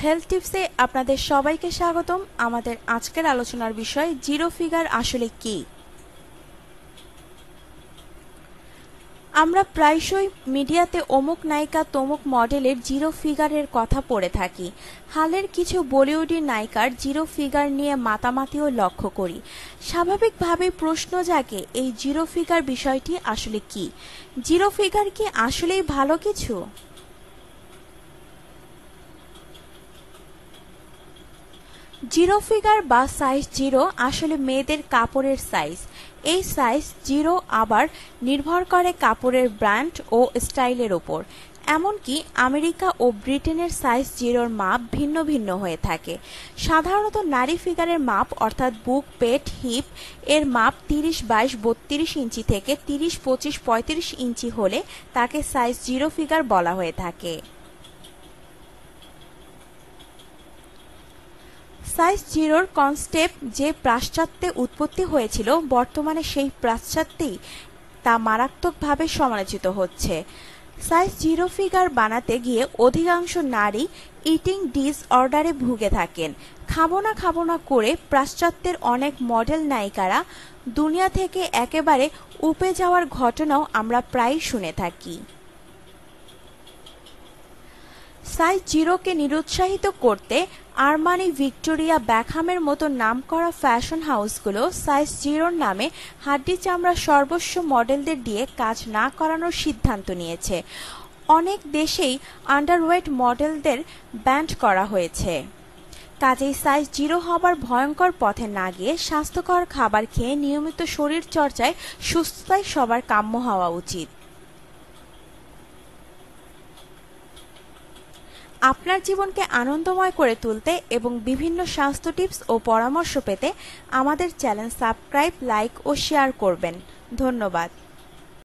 Health টিপসে আপনাদের সবাইকে স্বাগতম। আমাদের আজকের আলোচনার বিষয় জিরো ফিগার আসলে কি। আমরা প্রায়শই মিডিয়াতে অমুক নায়িকা তমুক মডেলের জিরো ফিগারের কথা পড়ে থাকি। হালের কিছু বলিউডি নায়িকার জিরো ফিগার নিয়ে মাতামাতিও লক্ষ্য করি। স্বাভাবিকভাবেই প্রশ্ন জাগে, এই জিরো ফিগার বিষয়টি আসলে কি? জিরো ফিগার কি আসলেই ভালো কিছু? জিরো ফিগার বা সাইজ জিরো আসলে মেয়েদের কাপড়ের সাইজ। এই সাইজ জিরো আবার নির্ভর করে কাপড়ের ব্র্যান্ড ও স্টাইলের উপর। এমনকি আমেরিকা ও ব্রিটেনের সাইজ জিরোর মাপ ভিন্ন ভিন্ন হয়ে থাকে। সাধারণত নারী ফিগারের মাপ অর্থাৎ বুক, পেট, হিপ এর মাপ 30-22-32 ইঞ্চি থেকে 30-25-35 ইঞ্চি হলে তাকে সাইজ জিরো ফিগার বলা হয়ে থাকে। সাইজ জিরোর কনসেপ্ট যে পাশ্চাত্যে উৎপত্তি হয়েছিল, বর্তমানে সেই পাশ্চাত্যেই তা মারাত্মকভাবে সমালোচিত হচ্ছে। সাইজ জিরো ফিগার বানাতে গিয়ে অধিকাংশ নারী ইটিং ডিসঅর্ডারে ভুগে থাকেন। খাবো না করে পাশ্চাত্যের অনেক মডেল নায়িকারা দুনিয়া থেকে একেবারে উপে যাওয়ার ঘটনাও আমরা প্রায়ই শুনে থাকি। সাইজ জিরোকে নিরুৎসাহিত করতে আরমানি, ভিক্টোরিয়া বেকহামের মতো নামকরা ফ্যাশন হাউসগুলো সাইজ জিরোর নামে হাড্ডি চামড়া সর্বস্ব মডেলদের দিয়ে কাজ না করানোর সিদ্ধান্ত নিয়েছে। অনেক দেশেই আন্ডারওয়েট মডেলদের ব্যান্ড করা হয়েছে। কাজেই সাইজ জিরো হবার ভয়ঙ্কর পথে না গিয়ে স্বাস্থ্যকর খাবার খেয়ে নিয়মিত শরীর চর্চায় সুস্থতাই সবার কাম্য হওয়া উচিত। আপনার জীবনকে আনন্দময় করে তুলতে এবং বিভিন্ন স্বাস্থ্য টিপস ও পরামর্শ পেতে আমাদের চ্যানেল সাবস্ক্রাইব, লাইক ও শেয়ার করবেন। ধন্যবাদ।